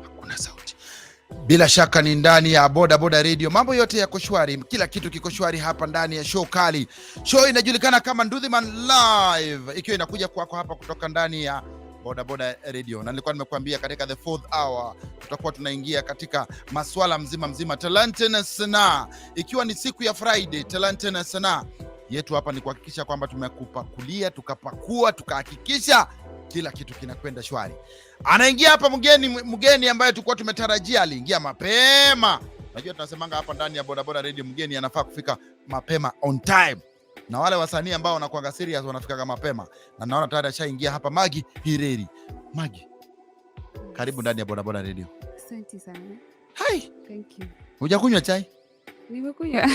hakuna sauti. Bila shaka ni ndani ya Boda Boda Radio. Mambo yote yako shwari, kila kitu kiko shwari hapa ndani ya show kali. Show inajulikana kama Nduthiman Live, ikiwa inakuja kwako hapa kutoka ndani ya Boda Boda Radio. Na nilikuwa nimekuambia katika the fourth hour tutakuwa tunaingia katika masuala mzima talanta na sanaa. Ikiwa ni siku ya Friday, talanta na sanaa yetu hapa ni kuhakikisha kwamba tumekupakulia, tukapakua, tukahakikisha kila kitu kinakwenda shwari. Anaingia hapa mgeni ambaye tulikuwa tumetarajia aliingia mapema. Najua tunasemanga hapa ndani ya Boda Boda Radio mgeni anafaa kufika mapema on time. Na wale wasanii ambao wanakuanga serious wanafika mapema. Na naona tayari ashaingia hapa Maggie Ireri. Maggie, karibu ndani ya Boda Boda Radio. Asante sana. Hi. Thank you. Hujakunywa chai? Nimekunywa.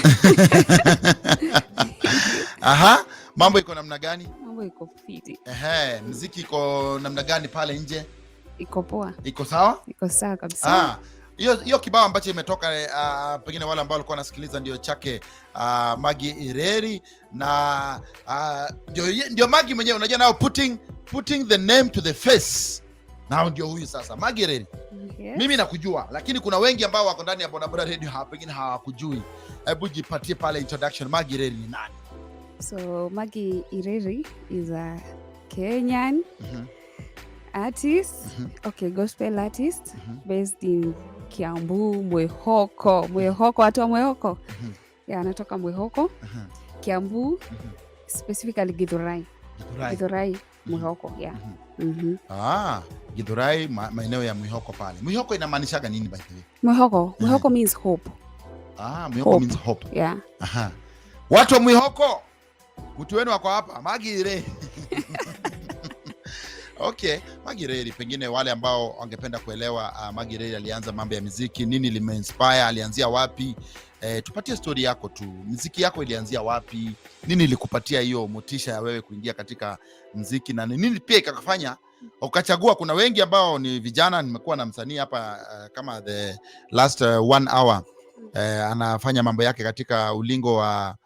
Aha, mambo iko namna gani? Mambo iko fiti. Muziki iko namna gani pale nje? Iko poa. Iko sawa? Iko sawa kabisa. Hiyo kibao ambacho imetoka pengine wale ambao walikuwa wanasikiliza ndio chake Maggie Ireri na ndio Maggie mwenyewe, unajua nao putting the name to the face. Nao ndio huyu sasa Maggie Ireri. Yes. Mimi nakujua, lakini kuna wengi ambao wako ndani ya Boda Boda Radio hapa pengine hawakujui. Hebu jipatie pale introduction. Maggie Ireri ni nani? So Maggie Ireri is a Kenyan artist, gospel artist based in Kiambu, Mwehoko, watu wa Mwehoko. Yeah, anatoka Mwehoko, Kiambu, specifically Githurai, Mwehoko, yeah. Githurai, maeneo ya Mwehoko pale. Mwehoko inamaanisha nini by the way? Mwehoko means hope. Mwehoko means hope. Yeah. Watu wa Mwehoko, mtu wenu wako hapa, Maggie Ireri. Okay, Maggie Ireri, pengine wale ambao wangependa kuelewa Maggie Ireri alianza mambo ya muziki, nini limeinspire, alianzia wapi? Tupatie story yako tu. Muziki yako ilianzia wapi? Nini ilikupatia hiyo motisha ya wewe kuingia katika muziki, na nini pia ikakufanya ukachagua? Kuna wengi ambao ni vijana, nimekuwa na msanii hapa kama the last 1 hour anafanya mambo yake katika ulingo wa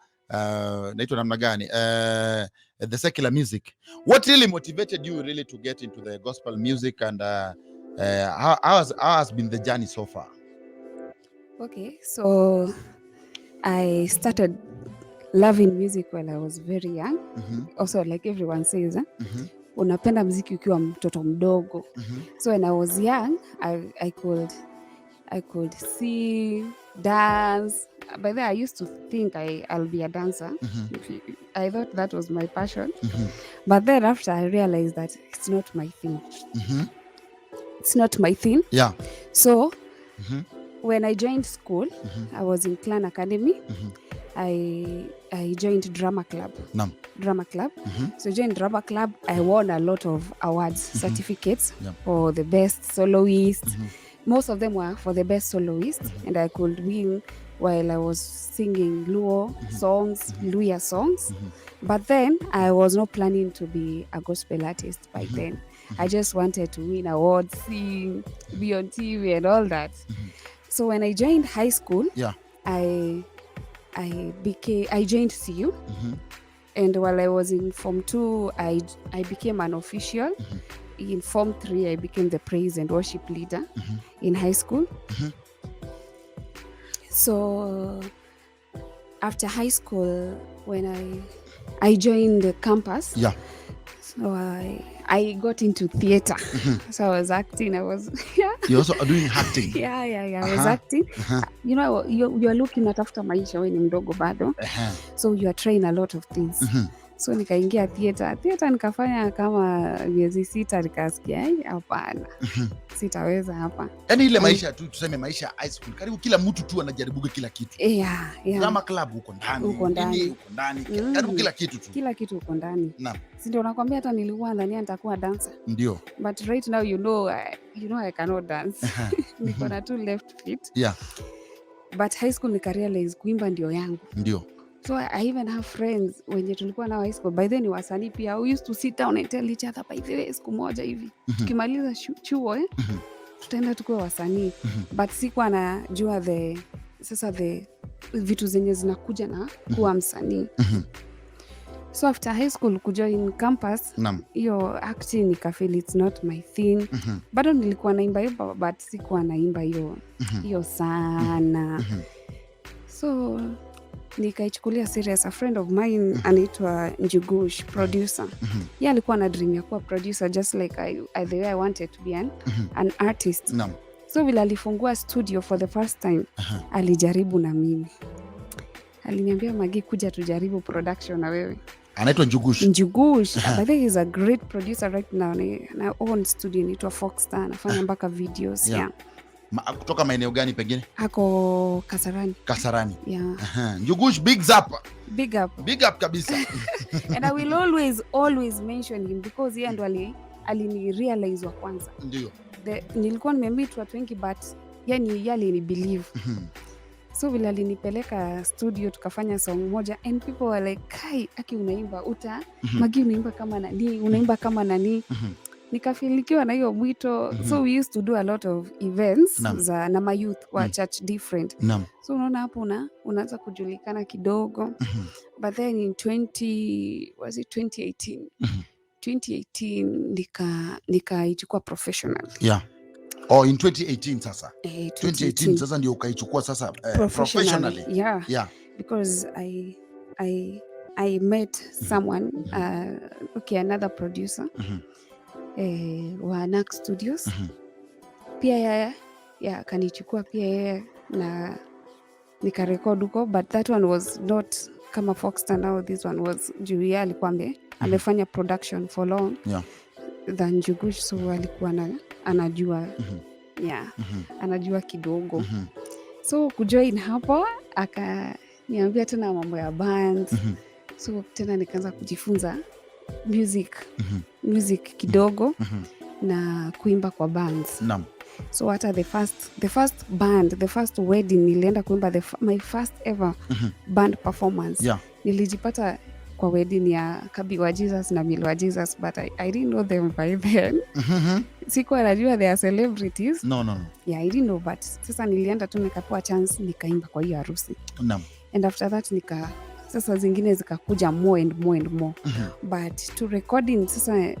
naitwa namna gani? The secular music. What really motivated you really to get into the gospel music, and how has been the journey so far? Okay, so I started loving music when I was very young. Also, like everyone says, unapenda muziki ukiwa mtoto mdogo. So when I was young, I could sing, dance. By then I used to think I'll be a dancer. I thought that was my passion. But then after I realized that it's not my thing. It's not my thing. Yeah. So when I joined school, I was in Clan Academy. I joined drama club. Drama club. So I joined drama club. I won a lot of awards, certificates for the best soloist. Most of them were for the best soloist, and I could win while I was singing Luo songs, Luya songs. But then I was not planning to be a gospel artist by then. I just wanted to win awards, sing, be on TV and all that. So when I joined high school, I joined CU. And while I was in Form 2, I became an official. In Form 3, I became the praise and worship leader in high school. So after high school, when I joined the campus, so I got into theater. So I was acting. You also are doing acting? Yeah. I was acting. You know, you are looking at after maisha when ni mdogo bado. So you are trying a lot of things. So nikaingia theater nikafanya kama miezi 6, nikasikia hapana. Sitaweza hapa. Yaani ile maisha tu, tuseme maisha high school, karibu kila mtu tu anajaribu kila kitu. Yeah. Drama club huko ndani. Karibu kila kitu tu. Kila kitu huko ndani. Naam. Si ndio nakwambia hata nilikuwa ndani nitakuwa dancer. Ndio. But right now you know I cannot dance. Niko na 2 left feet. Yeah. But high school nikarealize kuimba ndio yangu. Ndio. So I even have friends wenye tulikuwa na high school. By then ni wasanii pia. We used to sit down and tell each other, by the way, siku moja hivi. Tukimaliza chuo, tutaenda tukuwe wasanii. But sikuwa najua the vitu zenye zinakuja na kuwa msanii. So after high school kujoin campus, hiyo acting nikafeel it's not my thing. Bado nilikuwa naimba hiyo but sikuwa naimba hiyo sana. So nikaichukulia serious. A friend of mine anaitwa Njugush, producer. Yeye alikuwa na dream ya kuwa producer just like the way I wanted to be an artist. So vile alifungua studio for the first time, alijaribu na mimi. Aliniambia, Maggie, kuja tujaribu production na wewe. Anaitwa Njugush. Njugush. But he is a great producer right now. Na own studio inaitwa Foxstar. Anafanya mpaka videos. Yeah. Kutoka maeneo gani pengine? Hako Kasarani. Yeah. Njugush, big up. Big up kabisa. And I will always mention him because yeye ndo alini realize wa kwanza. Ndio. Nilikuwa nimemeet watu wengi but yani yale ni believe. So vile alinipeleka studio tukafanya song moja and people were like, "Kai, aki unaimba Maggie unaimba kama nani?" Nikafilikiwa na hiyo mwito. So we used to do a lot of events na my youth wa church different. So unaona hapo unaanza kujulikana kidogo. But then in 2018 nikaichukua professional. Yeah. In 2018 sasa. 2018 sasa ndio ukaichukua sasa professionally. Yeah. Because I met someone, another producer. Wa Nax Studios. Pia yeye akanichukua pia yeye na nikarekod huko, but that one was not kama Foxstar now. This one was Julia alikuwa amefanya production for long than Jugush, so alikuwa anajua anajua kidogo. So kujoin hapo akaniambia tena mambo ya band. So tena nikaanza kujifunza music kidogo na kuimba kwa bands. So hata the first wedding nilienda kuimba my first ever band performance. Nilijipata kwa wedding ya Kabi wa Jesus na Mil wa Jesus, but I didn't know them by then. Sikuwa najua they are celebrities. No. Yeah, I didn't know, but sasa nilienda tu nikapewa chance nikaimba kwa hiyo harusi. And after that sasa zingine zikakuja more and more. But to recording sasa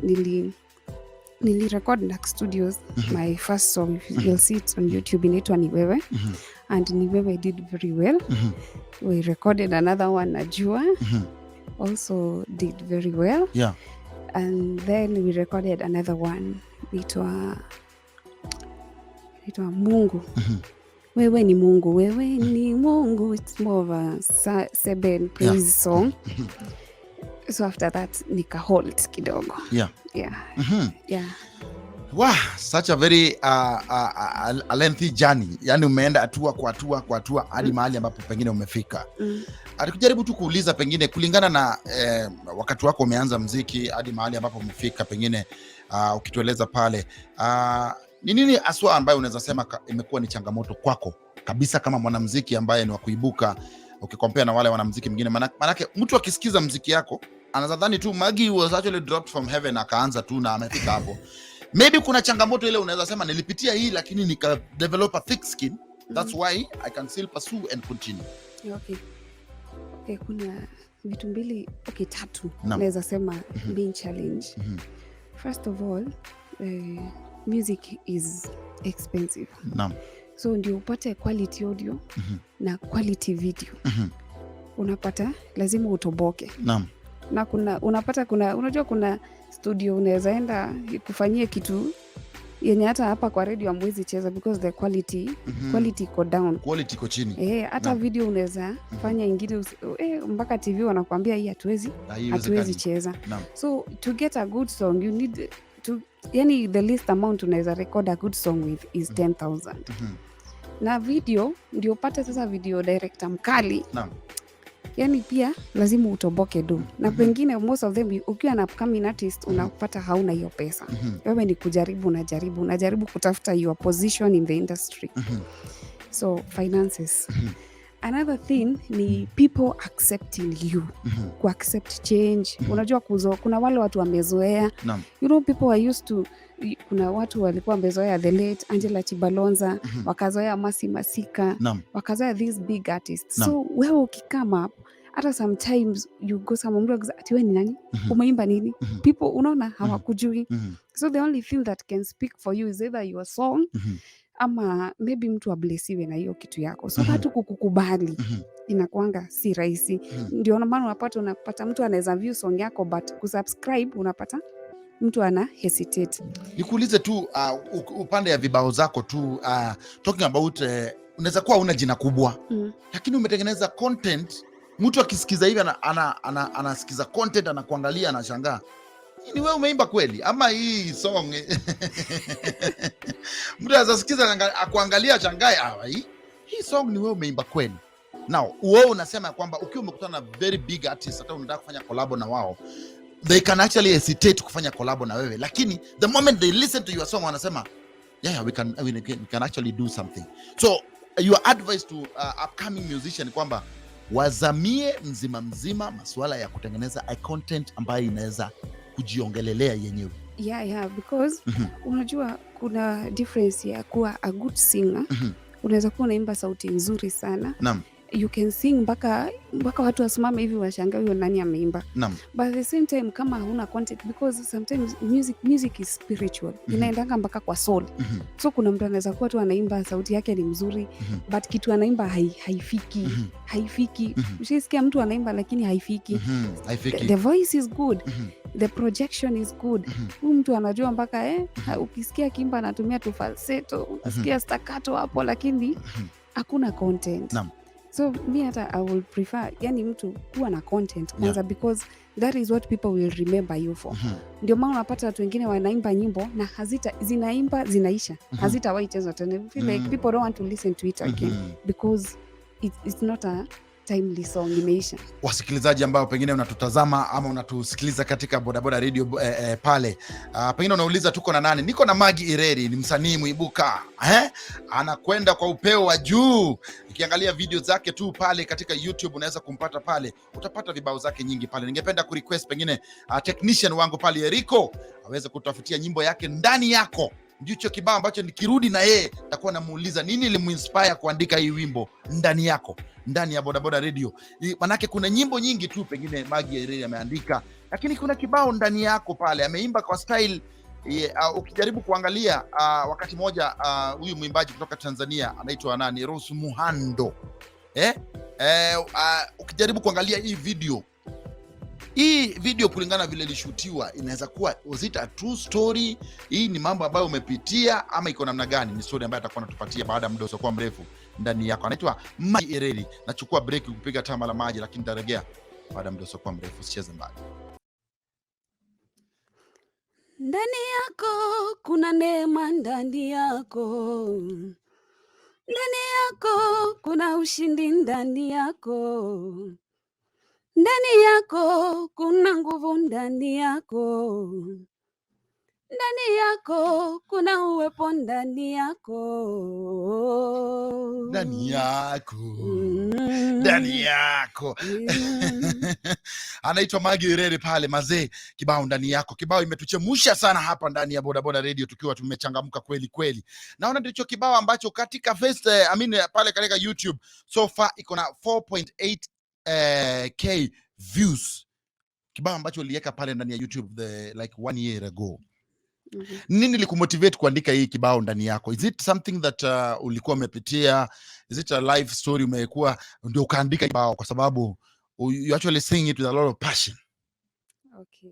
nilirecord Nax Studios. My first song, you'll see it on YouTube, inaitwa Ni Wewe. And Ni Wewe did very well. We recorded another one, Najua. Also did very well. And then we recorded another one, inaitwa Mungu. Wewe ni Mungu, wewe ni Mungu. It's more of a Seben praise song. So after that nika-hold kidogo. Yeah. Wow, such a very a lengthy journey. Yani umeenda hatua kwa hatua hadi mahali ambapo pengine umefika. Alikujaribu tu kuuliza pengine kulingana na wakati wako umeanza muziki hadi mahali ambapo umefika pengine ukitueleza pale ni nini aswa ambayo unaweza sema imekuwa ni changamoto kwako kabisa kama mwanamuziki ambaye ni wa kuibuka ukikompea na wale wanamuziki mwingine? Manake mtu akisikiza muziki yako anadhani tu Maggie was actually dropped from heaven akaanza tu na amefika hapo. Maybe kuna changamoto ile unaweza sema nilipitia hii lakini nika develop a thick skin. That's why I can still pursue and continue. Okay, kuna vitu mbili, tatu naweza sema being challenge. First of all, music is expensive. So ndio upate quality audio na quality video. Unapata lazima utoboke. Na unajua kuna studio unaweza enda kufanyia kitu yenye hata hapa kwa radio hamwezi cheza because the quality iko down. Quality iko chini. Hata video unaweza fanya ingine mpaka TV wanakuambia hii hatuwezi cheza. So to get a good song you need to, yani the least amount unaweza record a good song with is 10,000. Na video ndio upate sasa video director mkali. Yani pia lazima utoboke do. Na pengine most of them ukiwa na upcoming artist unapata hauna hiyo pesa. Wewe ni kujaribu unajaribu kutafuta your position in the industry. So finances. Another thing ni people accepting you. Ku-accept change. Unajua kuna wale watu wamezoea. You know, people are used to, kuna watu walikuwa wamezoea the late Angela Chibalonza, wakazoea Masi Masika, wakazoea these big artists. So wewe ukikama up hata sometimes you go somewhere ati wewe ni nani, umeimba nini, people unaona hawakujui. So the only thing that can speak for you is either your song ama maybe mtu ablesiwe na hiyo kitu yako. So watu kukukubali inakuanga si rahisi. Ndio maana unapata mtu anaweza view song yako but kusubscribe unapata mtu ana hesitate. Nikuulize tu upande ya vibao zako tu, talking about unaweza kuwa una jina kubwa lakini umetengeneza content, mtu akisikiza hivi anasikiza content, anakuangalia, anashangaa, ni wewe umeimba kweli ama hii song mtu anaweza sikiza akuangalia, shangae, hii song ni wewe umeimba kweli. Now wewe unasema kwamba ukiwa umekutana na very big artist, hata unataka kufanya collab na wao, they can actually hesitate kufanya collab na wewe, lakini the moment they listen to your song wanasema yeah, we can actually do something. So your advice to upcoming musician kwamba wazamie mzima masuala ya kutengeneza content ambayo inaweza kujiongelelea yenyewe. Yeah, because unajua kuna difference ya kuwa a good singer. Unaweza kuwa unaimba sauti nzuri sana. Naam. You can sing mpaka watu wasimame hivi washangaa huyo nani ameimba. But at the same time kama huna content, because sometimes music is spiritual. Inaendanga mpaka kwa soul. So kuna mtu anaweza kuwa tu anaimba sauti yake ni mzuri but kitu anaimba haifiki. Haifiki. Ushisikia mtu anaimba lakini haifiki. The voice is good. The projection is good. Huyu mtu anajua mpaka ukisikia kimba anatumia tu falsetto, unasikia staccato hapo lakini hakuna content. So me hata I will prefer yani mtu kuwa na content kwanza, because that is what people will remember you for. Ndio maana unapata watu wengine wanaimba nyimbo na zinaisha. Hazitawahi chezwa tena. Feel like people don't want to listen to it again because it's not a timely song, imeisha. Wasikilizaji ambao pengine unatutazama ama unatusikiliza katika Bodaboda Radio pale, pengine unauliza tuko na nani? Niko na Maggie Ireri, ni msanii muibuka, anakwenda kwa upeo wa juu. Ukiangalia video zake tu pale katika YouTube unaweza kumpata pale, utapata vibao zake nyingi pale. Ningependa kurequest pengine technician wangu pale Eriko aweze kutafutia nyimbo yake Ndani Yako. Ndicho kibao ambacho nikirudi na yeye nitakuwa namuuliza nini ilimuinspire kuandika hii wimbo Ndani Yako, ndani ya Bodaboda Radio. Manake kuna nyimbo nyingi tu pengine Maggie Ireri ameandika, lakini kuna kibao Ndani Yako pale ameimba kwa style ukijaribu kuangalia wakati moja huyu mwimbaji kutoka Tanzania anaitwa nani, Rose Muhando, ukijaribu kuangalia hii video kulingana vile ilishutiwa, inaweza kuwa was it a true story? Hii ni mambo ambayo umepitia ama iko namna gani? Ni story ambayo atakuwa anatupatia baada ya muda usiokuwa mrefu. Ndani Yako, anaitwa Maggie Ireri. Nachukua break kupiga tama la maji, lakini nitarejea baada ya muda usiokuwa mrefu. Usicheze mbali. Ndani yako kuna neema, ndani yako. Ndani yako kuna ushindi, ndani yako. Ndani yako kuna nguvu, ndani yako. Ndani yako kuna uwepo, ndani yako. Ndani yako. Ndani yako. Anaitwa Maggie Ireri pale mazee, kibao Ndani Yako. Kibao imetuchemusha sana hapa ndani ya Bodaboda Radio tukiwa tumechangamka kweli kweli. Naona ndicho kibao ambacho katika pale katika YouTube so far iko na 4.8k views. Kibao ambacho uliweka pale ndani ya YouTube like 1 year ago. Nini likumotivate kuandika hii kibao Ndani Yako? Is it something that ulikuwa umepitia? Is it a life story umekuwa ndio ukaandika kibao? Kwa sababu you actually sing it with a lot of passion. Okay.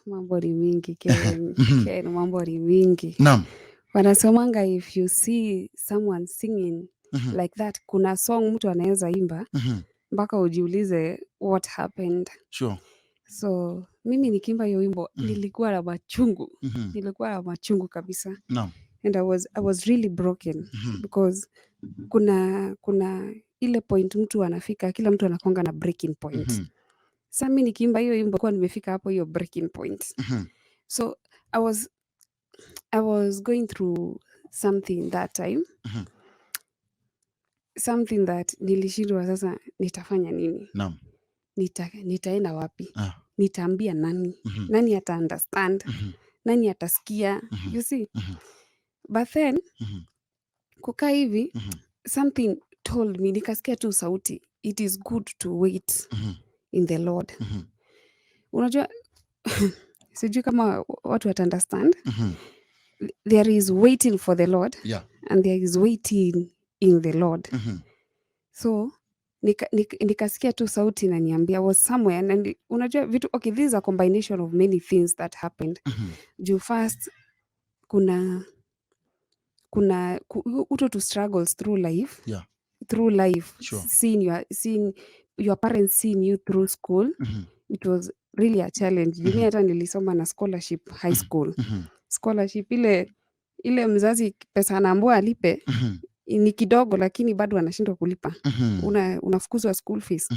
Mambo ni mingi Ken, mambo ni mingi. Naam. Wanasemanga if you see someone singing like that, kuna song mtu anaweza imba mpaka ujiulize what happened. Sure. So mimi nikiimba hiyo wimbo nilikuwa na machungu. Nilikuwa na machungu kabisa. No. And I was really broken because kuna ile point mtu anafika, kila mtu anakonga na breaking point. Sasa mimi nikiimba hiyo wimbo kwa nimefika hapo hiyo breaking point. So I was going through something that time. Something that nilishindwa sasa nitafanya nini? Naam. Nitaenda wapi? Nitaambia nani? Nani ata understand? Nani atasikia? You see? But then kukaa hivi something told me, nikasikia tu sauti, it is good to wait in the Lord. Unajua, sijui kama watu wata understand. There is waiting for the Lord, and there is waiting in the Lord. So nikasikia tu sauti na niambia, was somewhere, and unajua vitu, okay, this is a combination of many things that happened. Juu first kuna uto to struggles through life. Sure. seeing your parents seeing you through school. It was really a challenge. Mimi hata nilisoma na scholarship high school. Scholarship ile mzazi pesa anaambiwa alipe ni kidogo, lakini bado anashindwa kulipa. Unafukuzwa school fees.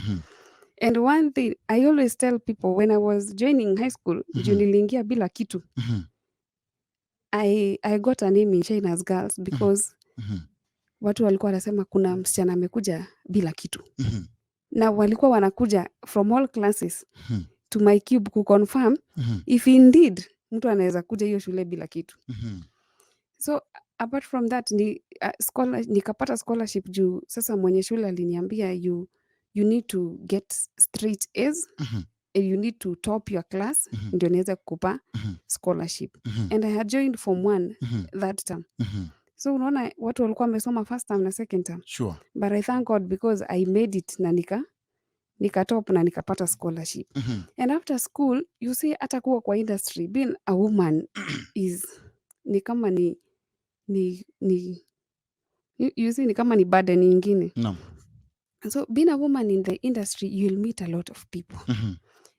And one thing I always tell people, when I was joining high school, juu niliingia bila kitu. I got a name in China's girls because watu walikuwa wanasema kuna msichana amekuja bila kitu. Na walikuwa wanakuja from all classes to my cube kuconfirm if indeed mtu anaweza kuja hiyo shule bila kitu. So apart from that nikapata scholarship juu sasa mwenye shule aliniambia you need to get straight A's and you need to top your class ndio niweze kukupa scholarship. And I had joined Form 1 that term. So unaona watu walikuwa wamesoma first term na second term. Sure. But I thank God because I made it na nika top na nikapata scholarship. And after school, you see hata kuwa kwa industry, being a woman is ni kama you see ni kama ni burden nyingine. No. So being a woman in the industry, you'll meet a lot of people.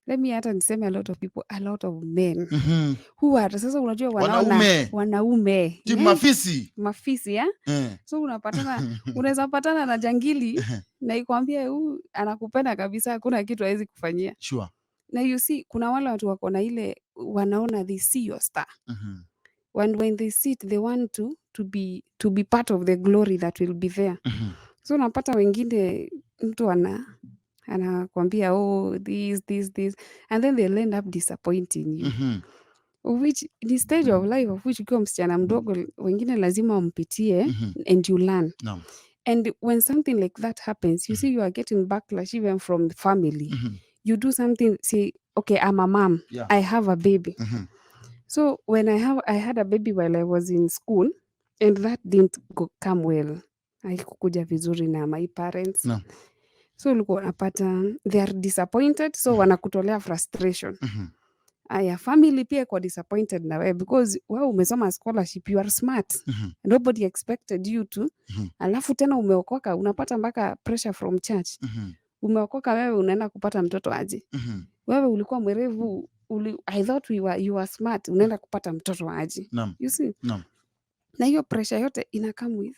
Let me hata niseme a lot of people, a lot of men who are, sasa unajua wanaume mafisi ya? So unaweza patana na jangili na ikwambia anakupenda kabisa, hakuna kitu hawezi kufanyia. Sure. Na you see kuna wale watu wako na ile wanaona they see your star. When they see it, they want to be part of the glory that will be there. So unapata wengine mtu anakwambia this and then they'll end up disappointing you. Which the stage of life of which ukiwa msichana mdogo wengine lazima umpitie and you learn. No. And when something like that happens, you see you are getting backlash even from the family. You do something, say, okay, I'm a mom. I have a baby. So when I had a baby while I was in school, and that didn't come well. Haikukuja vizuri na my parents. No. So ulikuwa unapata they are disappointed, so wanakutolea frustration. Aya, family pia kwa disappointed na wewe because wewe umesoma scholarship, you are smart. Nobody expected you to. Alafu tena umeokoka, unapata mpaka pressure from church. Umeokoka wewe unaenda kupata mtoto aje. Wewe ulikuwa mwerevu, I thought you were smart, unaenda kupata mtoto aje. You see? Na hiyo pressure yote ina come with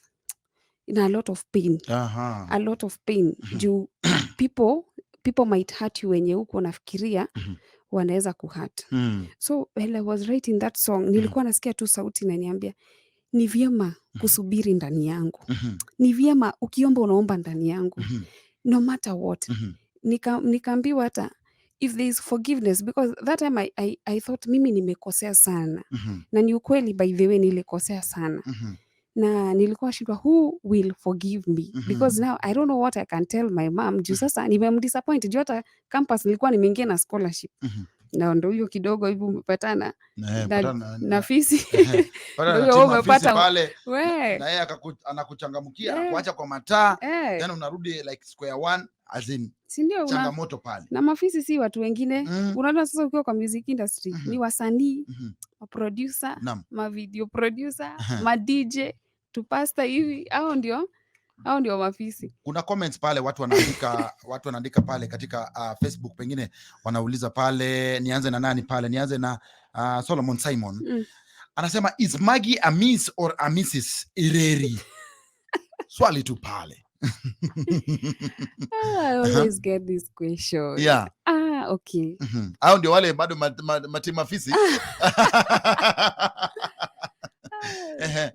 a lot of pain. A lot of pain. Juu people might hurt you wenye uko nafikiria wanaweza kuhurt. So while I was writing that song, nilikuwa nasikia tu sauti inaniambia ni vyema kusubiri ndani yangu. Ni vyema ukiomba unaomba ndani yangu. No matter what. Nikaambiwa hata if there is forgiveness, because that time I thought mimi nimekosea sana. Na ni ukweli, by the way, nilikosea sana. Na nilikuwa shindwa who will forgive me because now I don't know what I can tell my mom. Juu sasa nimemdisappoint, juu hata campus nilikuwa nimeingia na scholarship. Na ndo hiyo kidogo hivi umepatana na fisi. Ndio umepata pale. Na yeye anakuchangamkia, anakuacha kwa mataa, then unarudi like square one as in changamoto pale. Na mafisi si watu wengine. Unaona sasa ukiwa kwa music industry ni wasanii, ma producer, ma video producer, ma DJ, tu pastor hivi, hao ndio mafisi. Kuna comments pale watu wanaandika pale katika Facebook, pengine wanauliza pale, nianze na nani pale? Nianze na Solomon Simon. Anasema is Maggie a Miss or a Mrs. Ireri? Swali tu pale. I always get this question. Yeah. Okay. Hao ndio wale bado matimafisi.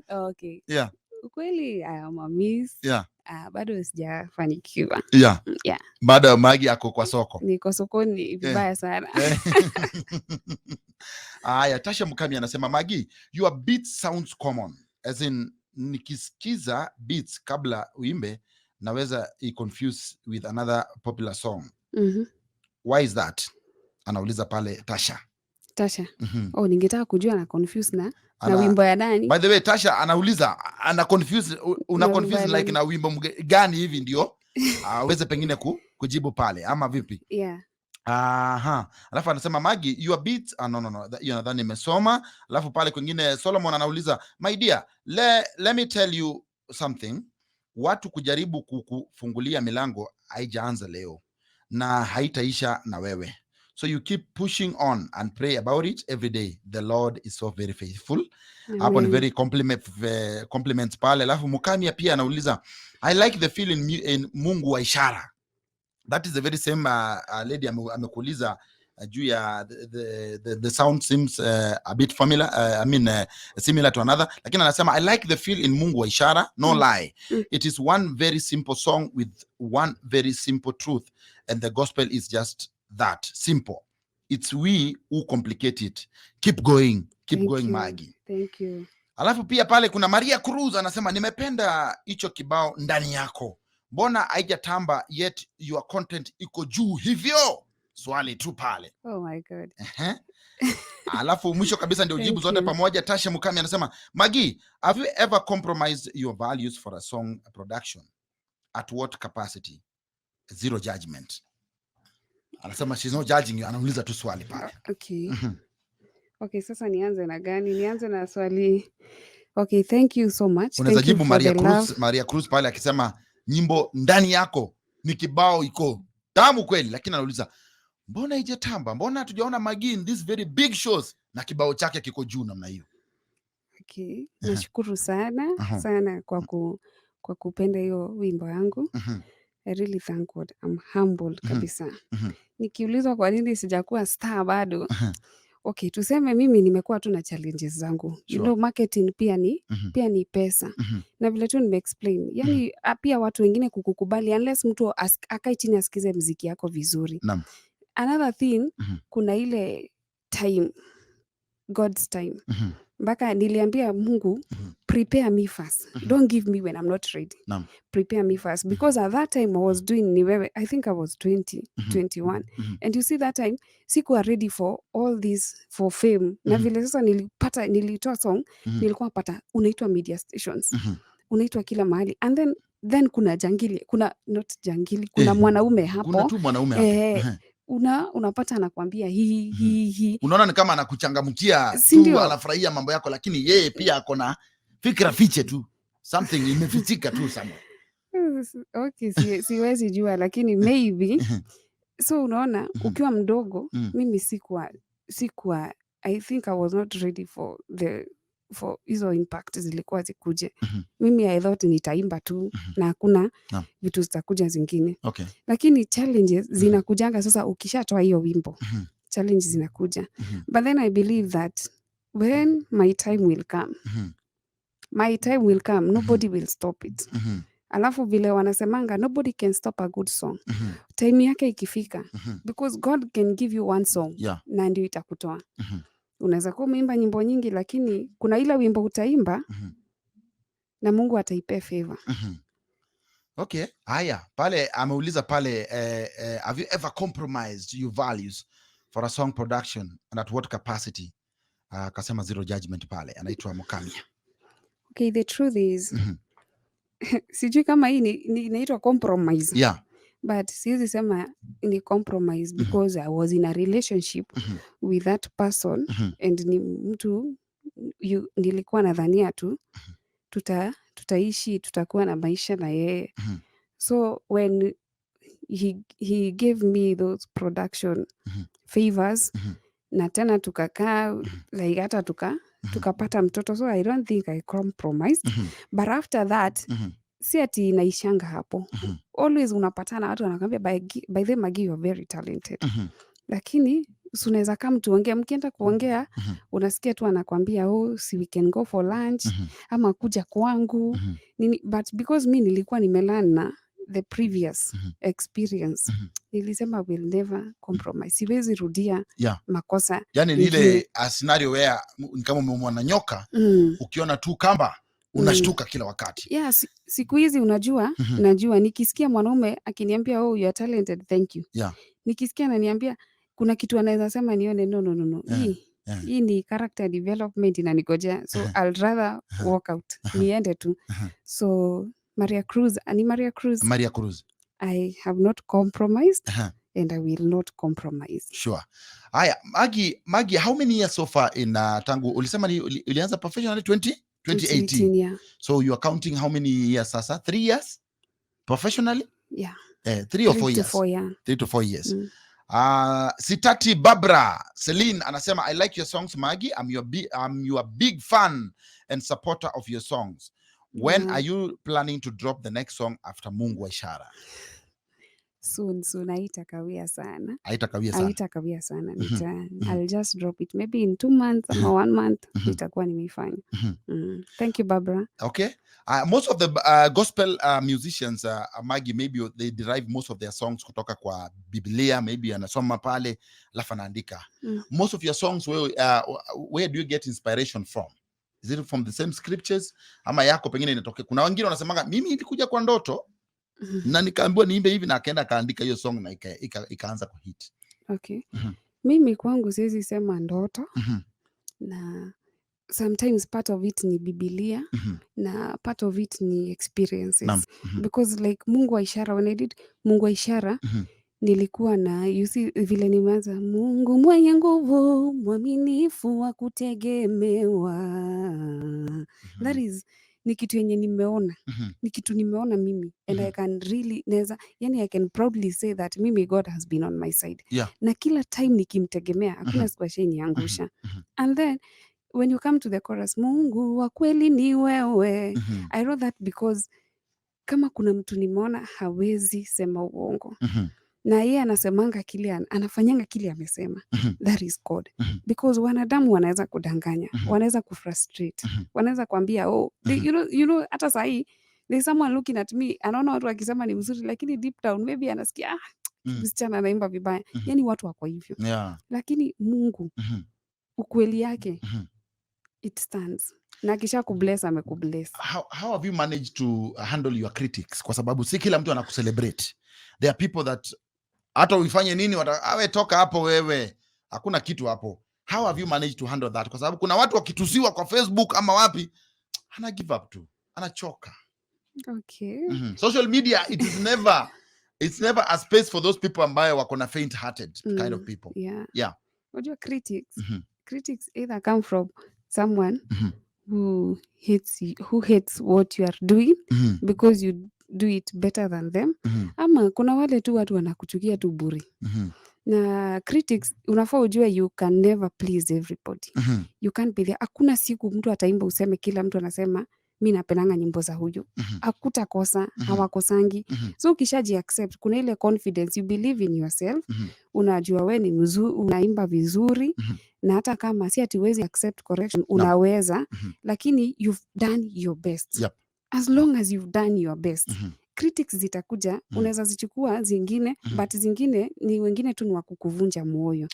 Okay. Yeah. Ukweli I am a miss. Yeah. Bado sijafanikiwa. Yeah. Yeah. Bado Maggie ako kwa soko. Niko sokoni vibaya sana. Aya, Tasha Mukami anasema Maggie, your beat sounds common. As in nikisikiza beats kabla uimbe naweza confuse with another popular song. Why is that? Anauliza pale Tasha. Oh, ningetaka kujua na confuse na wimbo ya nani. By the way, Tasha anauliza ana confuse, una confuse like na wimbo gani hivi ndio aweze pengine kujibu pale ama vipi? Yeah. Alafu anasema Maggie, your beats no, hiyo nadhani nimesoma. Alafu pale kwingine Solomon anauliza, my dear, let me tell you something. Watu kujaribu kukufungulia milango haijaanza leo na haitaisha na wewe. So you keep pushing on and pray about it every day. The Lord is so very faithful. Hapo ni very compliments pale. Alafu Mukamia pia anauliza, I like the feeling in Mungu wa ishara. That is the very same lady amekuuliza juu ya the sound seems a bit familiar, similar to another. Lakini anasema, I like the feel in Mungu wa ishara, no lie. It is one very simple song with one very simple truth. And the gospel is just that simple. It's we who complicate it. Keep going. Keep going, Maggie. Thank you. Alafu pia pale kuna Maria Cruz anasema, nimependa hicho kibao ndani yako. Mbona haijatamba yet your content iko juu hivyo? Swali tu pale. Oh my God. Alafu mwisho kabisa ndio jibu zote pamoja. Tasha Mukami anasema, Maggie, have you ever compromised your values for a song production? At what capacity? Zero judgment. Anasema she's not judging you, anauliza tu swali pale. Okay. Okay, sasa nianze na gani? Nianze na swali. Okay, thank you so much. Unaweza jibu Maria Cruz pale akisema nyimbo ndani yako ni kibao iko tamu kweli, lakini anauliza mbona haijatamba? Mbona hatujaona Maggie in these very big shows na kibao chake kiko juu namna hiyo? Okay, nashukuru sana sana kwa kupenda hiyo wimbo yangu. I really thank God. I'm humbled kabisa. Nikiulizwa kwa nini sijakuwa star bado. Okay, tuseme mimi nimekuwa tu na challenges zangu. You know, marketing pia ni pesa. Na vile tu nime-explain. Yani pia watu wengine kukukubali unless mtu akae chini asikize muziki yako vizuri. Another thing, kuna ile time, God's time. Mpaka niliambia Mungu, prepare me first. Don't give me when I'm not ready. Prepare me first. Because at that time I was doing I think I was 21. And you see that time, sikuwa ready for all this, for fame. Na vile sasa nilitoa song, nilikuwa pata, unaitwa media stations. Unaitwa kila mahali. And then kuna kuna mwanaume hapo. Kuna tu mwanaume hapo. Unapata anakuambia hii. Unaona ni kama anakuchangamkia tu, anafurahia mambo yako, lakini yeye pia ako na fikra fiche tu. Something imefichika tu somewhere. Okay, siwezi jua, lakini maybe. So unaona, ukiwa mdogo, mimi sikuwa I think I was not ready for hizo impact zilikuwa zikuje. Mimi I thought nitaimba tu na hakuna vitu zitakuja zingine. Lakini challenges zinakujanga sasa ukishatoa hiyo wimbo. Challenges zinakuja. But then I believe that when my time will come, nobody will stop it. Alafu vile wanasemanga, nobody can stop a good song. Time yake ikifika. Because God can give you one song na ndio itakutoa. Unaweza kuwa umeimba nyimbo nyingi, lakini kuna ile wimbo utaimba na Mungu ataipea favor. Okay, haya. Pale ameuliza pale, have you ever compromised your values for a song production and at what capacity? Akasema zero judgment pale. Anaitwa Mukamia. Okay, the truth is, sijui kama hii inaitwa compromise. But siwezi sema ni compromise because I was in a relationship with that person and ni mtu nilikuwa nadhania tu tutaishi, tutakuwa na maisha na yeye. So when he gave me those production favors na tena tukakaa like hata tukapata mtoto, so I don't think I compromised. But after that si ati naishanga hapo. Always unapatana watu wanakuambia by the Maggie, you are very talented. Lakini unaweza kama tuongea, mkienda kuongea unasikia tu anakuambia si we can go for lunch ama kuja kwangu. But because mi nilikuwa nimelearn na the previous experience, nilisema will never compromise. Siwezi rudia makosa. Yani ile scenario where kama umemwona nyoka, ukiona tu kamba unashtuka kila wakati. Yeah, siku hizi unajua, najua nikisikia mwanaume akiniambia oh you are talented, thank you. Nikisikia ananiambia kuna kitu anaweza sema nione no. Hii ni character development inanigojea. So I'll rather walk out. Niende tu. So Maria Cruz, I have not compromised and I will not compromise. Sure. Haya, Maggie, how many years so far in tangu ulisema ulianza professionally 2018? Yeah. So you are counting how many years sasa? 3 years professionally? Yeah. 3 or 4 years? 3 to 4 years. Sitati Barbara Celine anasema I like your songs Maggie. I'm your big fan and supporter of your songs. When are you planning to drop the next song after Mungu wa Ishara? Soon. Haitakawia sana. I'll just drop it maybe in 2 months or 1 month. Itakuwa nimefanya. Thank you Barbara. Okay. Most of the gospel musicians Maggie, maybe they derive most of their songs kutoka kwa Biblia, maybe anasoma pale alafu anaandika. Most of your songs where do you get inspiration from? Is it from the same scriptures ama yako pengine inatoka? Kuna wengine wanasemanga mimi nilikuja kwa ndoto na nikaambiwa niimbe hivi na akaenda kaandika hiyo song na ikaanza kuhit. Okay. Mimi kwangu siwezi sema ndoto. Na sometimes part of it ni Biblia na part of it ni experiences. Because like Mungu wa Ishara, when I did Mungu wa Ishara, nilikuwa na you see vile nimeanza Mungu mwenye nguvu mwaminifu wa kutegemewa. That is ni kitu yenye nimeona. Ni kitu nimeona mimi and I can really I can proudly say that mimi God has been on my side. Na kila time nikimtegemea hakuna siku ashaniangusha. And then when you come to the chorus, Mungu wa kweli ni wewe. I wrote that because kama kuna mtu nimeona hawezi sema uongo. Na yeye anasemanga anafanyanga kile amesema. That is God. Because wanadamu wanaweza kudanganya, wanaweza kufrustrate, wanaweza kuambia you know hata sahi there's someone looking at me, anaona watu wakisema ni mzuri lakini deep down maybe anasikia msichana anaimba vibaya. Yani watu wako hivyo. Lakini Mungu ukweli yake it stands. Na kisha kubless amekubless. How have you managed to handle your critics? Kwa sababu si kila mtu anakucelebrate. There are people that hata uifanye nini awe toka hapo wewe. Hakuna kitu hapo. How have you managed to handle that? Kwa sababu kuna watu wakitusiwa kwa Facebook ama wapi, ana give up tu. Anachoka. Okay. Social media it's never a space for those people ambayo wako na faint hearted kind of people. Yeah. Unajua critics either come from someone who hates what you are doing because you do it better than them. Ama kuna wale tu watu wanakuchukia tu bure. Na critics unafaa ujue you can never please everybody. You can't be there. Hakuna siku mtu ataimba useme kila mtu anasema mimi napendanga nyimbo za huyu. Hakutakosa, hawakosangi. So ukishaji accept, kuna ile confidence, you believe in yourself. Unajua wewe ni mzuri, unaimba vizuri. Na hata kama si ati huwezi accept correction, unaweza. Lakini you've done your best. As long as you've done your best. Critics zitakuja, unaweza zichukua zingine, but zingine ni wengine tu ni wa kukuvunja moyo.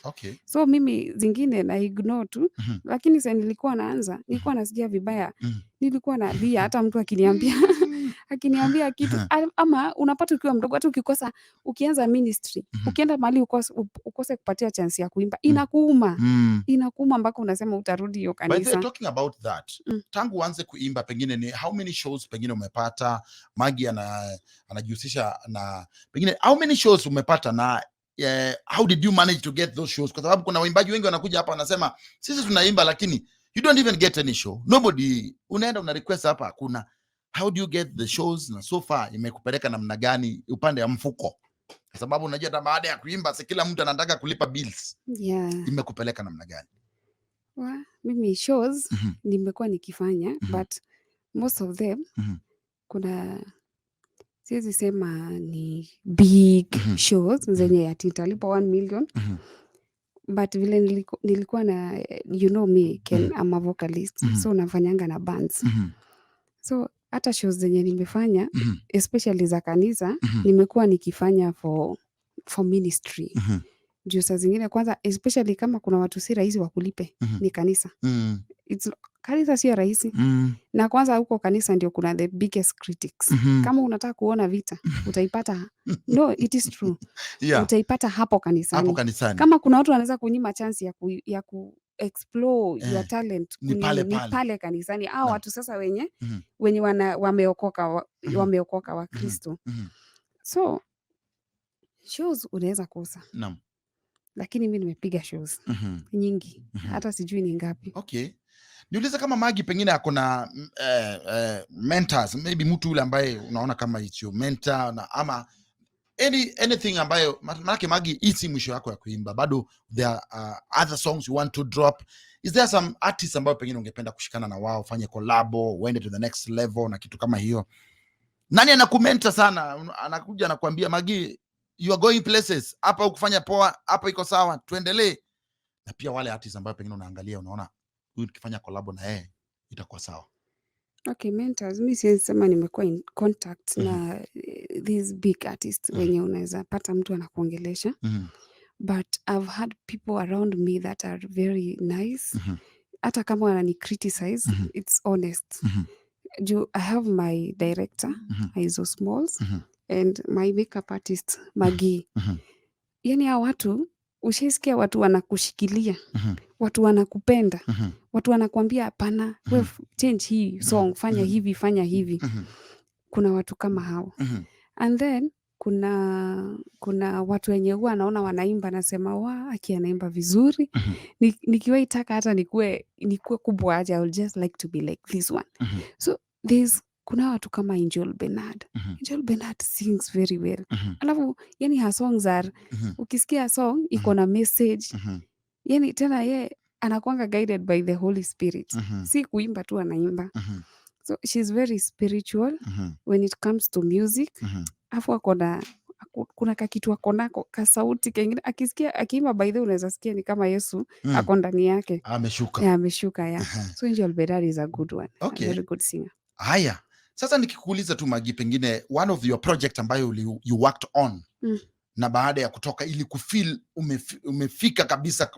So mimi zingine na ignore tu, lakini sasa nilikuwa naanza, nilikuwa nasikia vibaya, nilikuwa nalia hata mtu akiniambia kitu, ama unapata ukiwa mdogo, hata ukikosa, ukianza ministry, ukienda mahali ukose kupatia chance ya kuimba, inakuuma mpaka unasema utarudi hiyo kanisa. But talking about that, tangu uanze kuimba pengine ni how many shows pengine umepata? Maggie anajihusisha na pengine how many shows umepata na how did you manage to get those shows? Kwa sababu kuna waimbaji wengi wanakuja hapa wanasema sisi tunaimba lakini you don't even get any show. Nobody, unaenda una request hapa hakuna. How do you get the shows? Na so far imekupeleka namna gani upande wa mfuko? Kwa sababu unajua hata baada ya kuimba si kila mtu anataka kulipa bills. Imekupeleka namna gani? Mimi shows nimekuwa nikifanya but most of them kuna siwezi sema ni big shows zenye ati nitalipa 1 million. But vile nilikuwa na you know me I'm a vocalist. So nafanyanga na bands. So hata shows zenye nimefanya especially za kanisa nimekuwa nikifanya for ministry. Juu saa zingine kwanza especially kama kuna watu si rahisi wakulipe ni kanisa. kanisa sio rahisi. Na kwanza huko kanisa ndio kuna the biggest critics. Kama unataka kuona vita, utaipata. No, it is true. Yeah. Utaipata hapo kanisani. Kama kuna watu wanaweza kunyima chance ya ku explore your talent ni pale kanisani. Hao watu sasa wenye wameokoka wa Kristo. So shows unaweza kosa. Naam. Lakini mimi nimepiga shows nyingi. Hata sijui ni ngapi. Okay. Niulize kama Maggie pengine ako na mentors, maybe mtu yule ambaye unaona kama it's your mentor na ama anything ambayo maana Maggie hii si mwisho yako ya kuimba, bado there are other songs you want to drop. Is there some artists ambayo pengine ungependa kushikana na wao, fanye collabo, uende to the next level na kitu kama hiyo? Nani anakumenta sana, anakuja anakuambia Maggie you are going places, hapa ukufanya poa, hapa iko sawa, tuendelee? Na pia wale artists ambayo pengine unaangalia unaona huyu tukifanya collabo na yeye itakuwa sawa. Okay, mentors. Mimi siwezi sema nimekuwa in contact na these big artists wenye unaweza pata mtu anakuongelesha. But I've had people around me that are very nice. Hata kama wanani criticize, it's honest. I have my director, Aizo Smalls, and my makeup artist, Maggie. Yani hao watu, ushaisikia watu wanakushikilia, watu wanakupenda, watu wanakuambia hapana, wewe change hii song, fanya hivi, fanya hivi. Kuna watu kama hao. And then kuna watu wenye huwa naona wanaimba, nasema aki anaimba vizuri. Nikiwaitaka hata nikuwe kubwa aje, I will just like to be like this one. So kuna watu kama Angel Bernard. Angel Bernard sings very well. Alafu yani her songs are ukisikia song iko na message. Yani tena ye anakuanga guided by the Holy Spirit. Si kuimba tu anaimba. So she's very spiritual when it comes to music. Afu kuna kakitu akonako kasauti kengine akiimba, by the way unaweza sikia ni kama Yesu ako ndani yake. Ameshuka. So Angel Bernard is a good one. Okay. A very good singer. Haya. Sasa nikikuuliza tu Maggie, pengine one of your project ambayo you worked on na baada ya kutoka ili kufeel umefika kabisa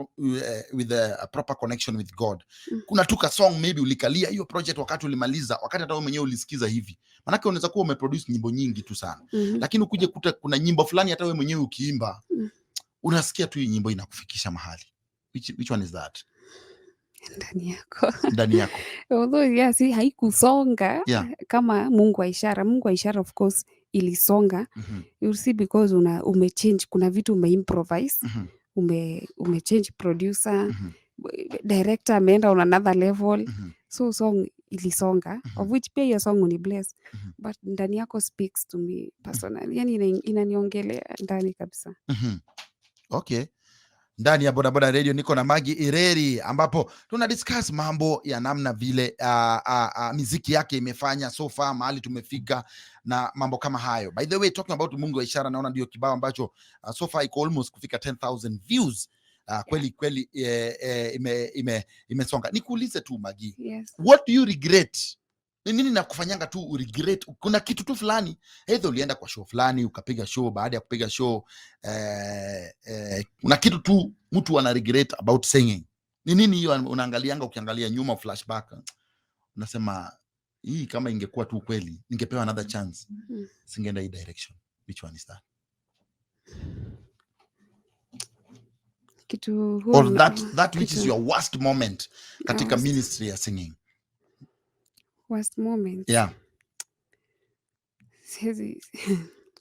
with a proper connection with God. Kuna tuka song maybe ulikalia hiyo project wakati ulimaliza, wakati hata wewe mwenyewe ulisikiza hivi. Maana unaweza kuwa umeproduce nyimbo nyingi tu sana. Lakini ukuje kuta kuna nyimbo fulani hata wewe mwenyewe ukiimba unasikia tu hii nyimbo inakufikisha mahali. Which one is that? Ndani yako. Although si haikusonga kama Mungu wa ishara. Mungu wa ishara of course ilisonga. You see, because umechange, kuna vitu umeimprovise, umechange producer, director ameenda on another level. So song ilisonga, of which pia hiyo song uni bless. But ndani yako speaks to me personally. Yani inaniongelea ndani kabisa. Okay. Ndani ya Boda Boda Radio niko na Maggie Ireri, ambapo tuna discuss mambo ya namna vile muziki yake imefanya so far mahali tumefika na mambo kama hayo. By the way, talking about Mungu wa ishara, naona ndio kibao ambacho so far iko almost kufika 10,000 views. Kweli imesonga. Nikuulize tu Maggie, what do you regret? Nini nakufanyanga tu uregret? Kuna kitu tu fulani, either ulienda kwa show fulani ukapiga show, baada ya kupiga show kuna kitu tu mtu ana regret about singing. Ni nini hiyo unaangalianga, ukiangalia nyuma flashback unasema hii kama ingekuwa tu kweli ningepewa another chance, singeenda hii direction? Which one is that? Kitu or that which is your worst moment katika ministry ya singing? Worst moment.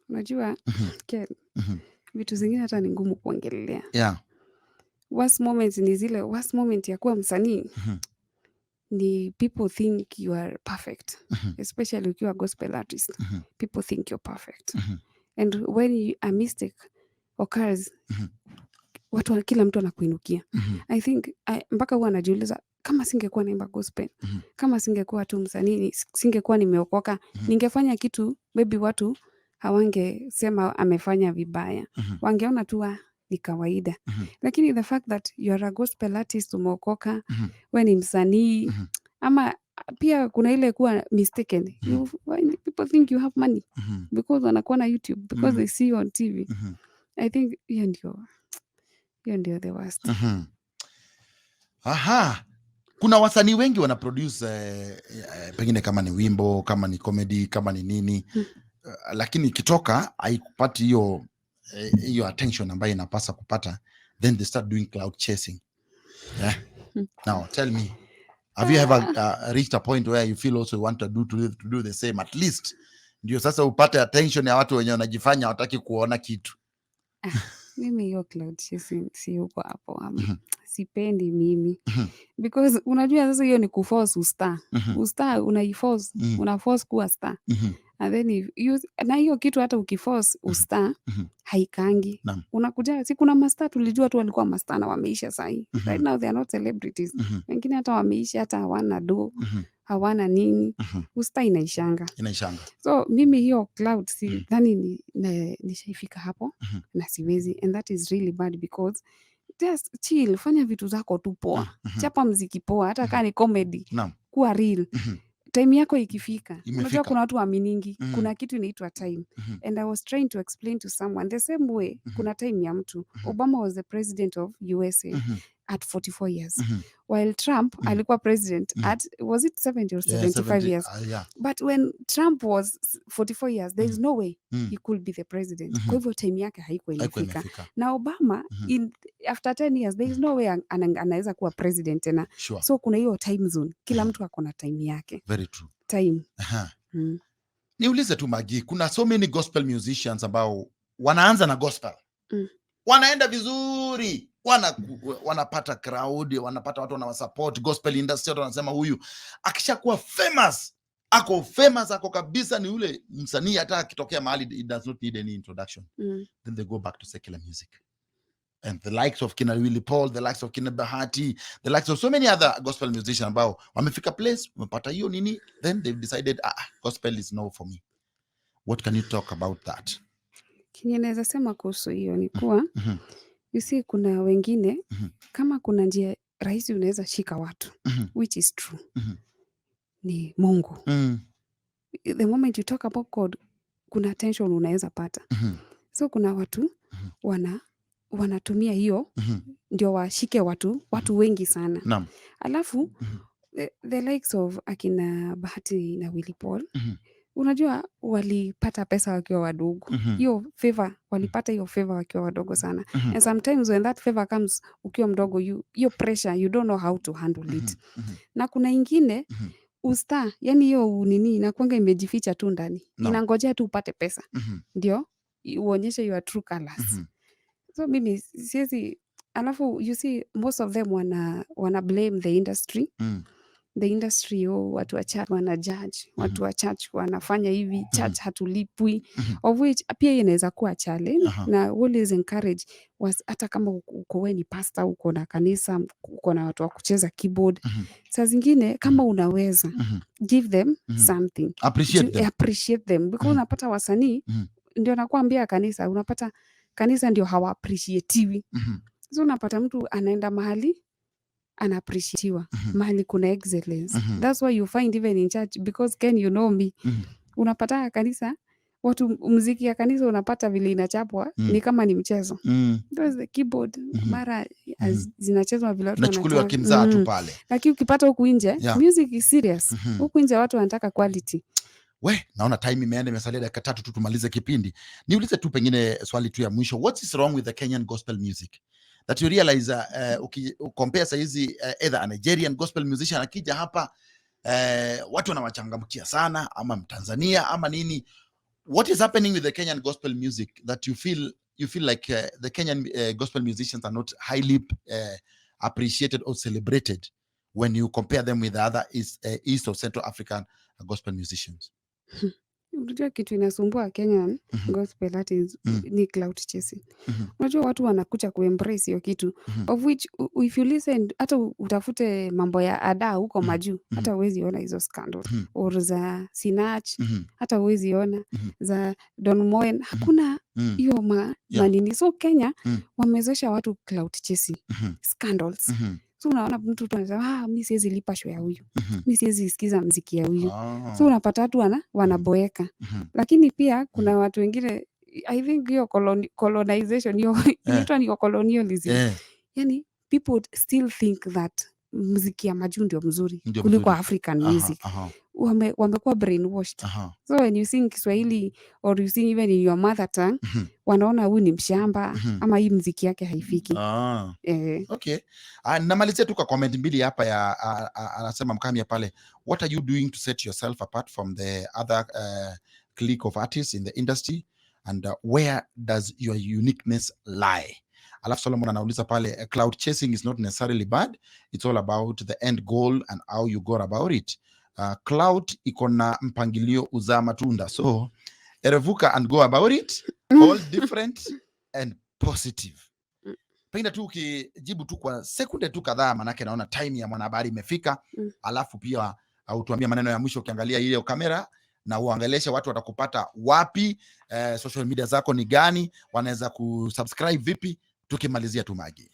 Unajua vitu zingine hata ni ngumu kuongelea. Worst moments ni zile worst moment ya kuwa msanii. Ni people think you are perfect. Especially ukiwa gospel artist. People think you're perfect. And when a mistake occurs, kila mtu anakuinukia. I think mpaka huwa najiuliza, kama singekuwa naimba gospel, kama singekuwa tu msanii, singekuwa nimeokoka, ningefanya kitu maybe watu hawangesema amefanya vibaya. Wangeona tu ni kawaida. Lakini the fact that you are a gospel artist, umeokoka, wewe ni msanii, ama pia kuna ile kuwa mistaken. People think you have money because wanakuwa na YouTube, because they see you on TV. I think hiyo ndio the worst. kuna wasanii wengi wana produce pengine kama ni wimbo, kama ni comedy, kama ni nini lakini ikitoka haikupati hiyo attention ambayo inapasa kupata, then they start doing cloud chasing. Yeah. Now tell me, have you ever reached a point where you feel also want to do the same, at least ndio sasa upate attention ya watu wenye wanajifanya wataki kuona kitu? Mimi hiyo cloud chasing si yuko hapo. Sipendi mimi. Because unajua sasa hiyo ni kuforce ustar. Ustar unaiforce, unaforce kuwa star. And then na hiyo kitu hata ukiforce ustar haikangi. Unakuja si kuna mastar tulijua tu walikuwa mastar na wameisha sahi. Right now they are not celebrities. Wengine hata wameisha, hata hawana do, hawana nini. Ustar inaishanga. So mimi hiyo cloud si dhani nishaifika hapo na siwezi, and that is really bad because just chill, fanya vitu zako tu poa. Chapa mziki poa, hata kama ni comedy. Kuwa real. Time yako ikifika. Unajua kuna watu waaminingi. Kuna kitu inaitwa time. And I was trying to explain to someone the same way. Kuna time ya mtu. Obama was the president of USA at 44 years. While Trump alikuwa president at, was it 70 or 75 years? But when Trump was 44 years, there is no way he could be the president. Kwa hivyo time yake haikuwa imefika. Na Obama, after 10 years, there is no way anaweza kuwa president tena. So kuna hiyo time zone. Kila mtu ako na time yake. Very true. Time. Niulize tu Maggie, kuna so many gospel musicians ambao wanaanza na gospel. Wanaenda vizuri, wanapata crowd, wanapata watu wanawasupport, gospel industry watu wanasema huyu akishakuwa famous, ako kabisa, ni ule msanii hata akitokea mahali it does not need any introduction. Then they go back to secular music. And the likes of Kina Willy Paul, the likes of Kina Bahati, the likes of so many other gospel musicians ambao wamefika place, wamepata hiyo nini, then they've decided gospel is no for me. What can you talk about that? Kinye naweza sema kuhusu hiyo ni kuwa you see kuna wengine kama kuna njia rahisi unaweza shika watu which is true ni Mungu. The moment you talk about God kuna attention unaweza pata. So kuna watu wanatumia hiyo ndio washike watu wengi sana. Alafu the likes of akina Bahati na Willy Paul unajua walipata pesa wakiwa wadogo. Hiyo favor walipata hiyo favor wakiwa wadogo sana. And sometimes when that favor comes ukiwa mdogo, hiyo pressure you don't know how to handle it. Na kuna ingine usta, yani hiyo nini inakuanga imejificha tu ndani. Inangojea tu upate pesa. Ndio uonyeshe your true colors. So mimi siwezi, alafu you see most of them wana blame the industry. The industry, watu wa church wana judge, watu wa church wanafanya hivi, church hatulipwi, of which pia inaweza kuwa challenge. Na always encourage hata kama uko wewe ni pastor, uko na kanisa, uko na watu wa kucheza keyboard, saa zingine kama unaweza give them something, appreciate them because unapata wasanii ndio nakwambia kanisa, unapata kanisa ndio hawa appreciatiwi. So unapata mtu anaenda mahali ana appreciatiwa, mahali kuna excellence. That's why you find even in church, because Ken, you know me, unapata kanisa watu muziki ya kanisa unapata vile inachapwa ni kama ni mchezo. Because the keyboard mara zinachezwa vile watu wanachukuliwa kimzaa tu pale. Lakini ukipata huku nje music is serious. Huku nje watu wanataka quality. Naona time imeenda, imesalia dakika 3 tu tumalize kipindi. Niulize tu pengine swali tu ya mwisho. What is wrong with the Kenyan gospel music that you realize compare saizi either a Nigerian gospel musician akija hapa watu wanawachangamkia sana, ama Mtanzania ama nini? What is happening with the Kenyan gospel music that you feel like the Kenyan gospel musicians are not highly appreciated or celebrated when you compare them with the other East or Central African gospel musicians? Unajua kitu inasumbua Kenyan gospel artists ni cloud chasing. Unajua watu wanakuja kuembrace hiyo kitu, of which if you listen, hata utafute mambo ya ada huko majuu, hata uwezi ona hizo scandals or za Sinach, hata uwezi ona za Don Moen, hakuna hiyo manini. So Kenya wamezesha watu cloud chasing scandals. So unaona mtu tu anasema mimi siwezi lipa show ya huyu, mimi siwezi sikiza muziki ya huyu. So unapata watu wanaboeka. Lakini pia kuna watu wengine, I think hiyo colonization, hiyo inaitwa ni colonialism. Yani people still think that muziki ya majuu ndio mzuri kuliko African music. Wamekuwa brainwashed. So when you sing Kiswahili or you sing even in your mother tongue, wanaona huyu ni mshamba ama hii muziki yake haifiki. Okay. Namalizia tu kwa comment mbili hapa ya anasema Mkamia pale, what are you doing to set yourself apart from the other clique of artists in the industry and where does your uniqueness lie? Alafu Solomon anauliza pale, cloud chasing is not necessarily bad, it's all about the end goal and how you go about it. Cloud iko na mpangilio uzaa matunda, so erevuka and go about it, all different and positive. Pengine tu ukijibu tu kwa sekunde tu kadhaa, manake naona time ya mwanahabari imefika. Alafu pia utuambia maneno ya mwisho ukiangalia ile kamera, na uangeleshe watu watakupata wapi, social media zako ni gani, wanaweza kusubscribe vipi, tukimalizia tu Maggie.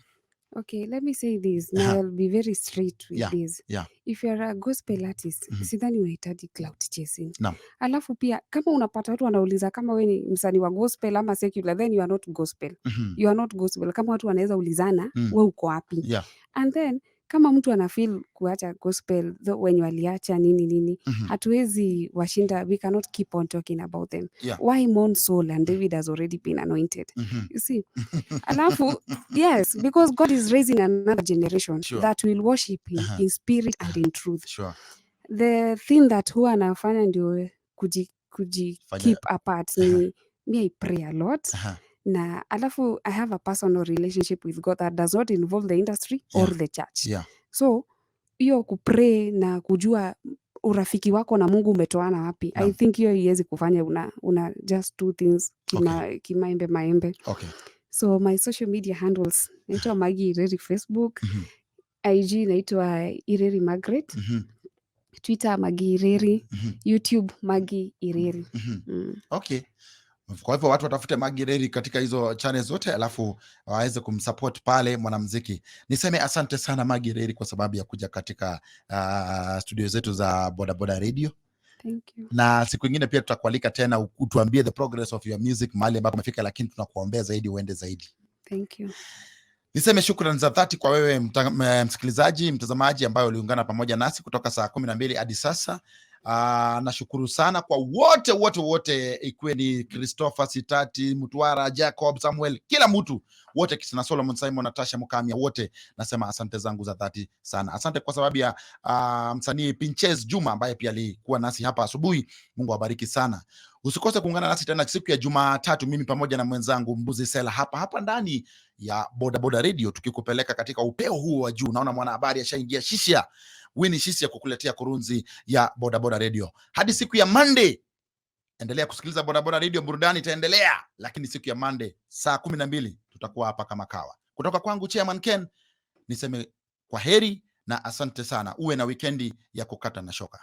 Okay, let me say this. Now I'll be very straight with this. If you're a gospel artist, sidhani unahitaji cloud chasing. Alafu pia kama unapata watu wanauliza kama wewe ni msanii wa gospel ama secular, then you are not gospel. You are not gospel. Kama watu wanaweza ulizana, wewe uko wapi? And then kama mtu anafeel kuacha gospel when waliacha nini, hatuwezi washinda, we cannot keep on talking about them. Why mourn Saul and David has already been anointed? You see? Alafu, yes, because God is raising another generation that will worship him in spirit and in truth. The thing that huwa anafanya ndio kuji keep apart ni me, I pray a lot. Na alafu I have a personal relationship with God that does not involve the industry or the church. So hiyo kupray na kujua urafiki wako na Mungu umetoana wapi, I think hiyo iwezi kufanya una just two things kimaembe. So my social media handles, naitwa Maggie Ireri Facebook, IG naitwa Ireri Margaret, Twitter Maggie Ireri, YouTube Maggie Ireri. Okay. Kwa hivyo watu watafute Maggie Ireri katika hizo channels zote, alafu waweze kumsupport pale mwanamuziki. Niseme asante sana Maggie Ireri kwa sababu ya kuja katika studio zetu za Boda Boda Radio. Thank you. Na siku nyingine pia tutakualika tena utuambie the progress of your music, mahali ambapo umefika, lakini tunakuombea zaidi uende zaidi. Thank you. Niseme shukrani za dhati kwa wewe msikilizaji, mtazamaji ambaye uliungana pamoja nasi kutoka saa 12 hadi sasa. Nashukuru sana kwa wote, ikiwe ni Christopher Sitati, Mutwara, Jacob, Samuel, kila mtu wote, Kisina Solomon, Simon, Natasha Mukamia, wote nasema asante zangu za dhati sana. Asante kwa sababu ya msanii Pinches Juma ambaye pia alikuwa nasi hapa asubuhi. Mungu awabariki sana. Usikose kuungana nasi tena siku ya Jumatatu, mimi pamoja na mwenzangu Mbuzi Sela hapa ndani ya Boda Boda Radio, tukikupeleka katika upeo huo wa juu. Naona mwanahabari ashaingia Shishia, Winnie Shishia, kukuletea kurunzi ya Boda Boda Radio. Hadi siku ya Monday, endelea kusikiliza Boda Boda Radio, burudani itaendelea, lakini siku ya Monday saa 12 tutakuwa hapa kama kawa. Kutoka kwangu Chairman Ken, niseme kwa heri na asante sana. Uwe na wikendi ya kukata na shoka.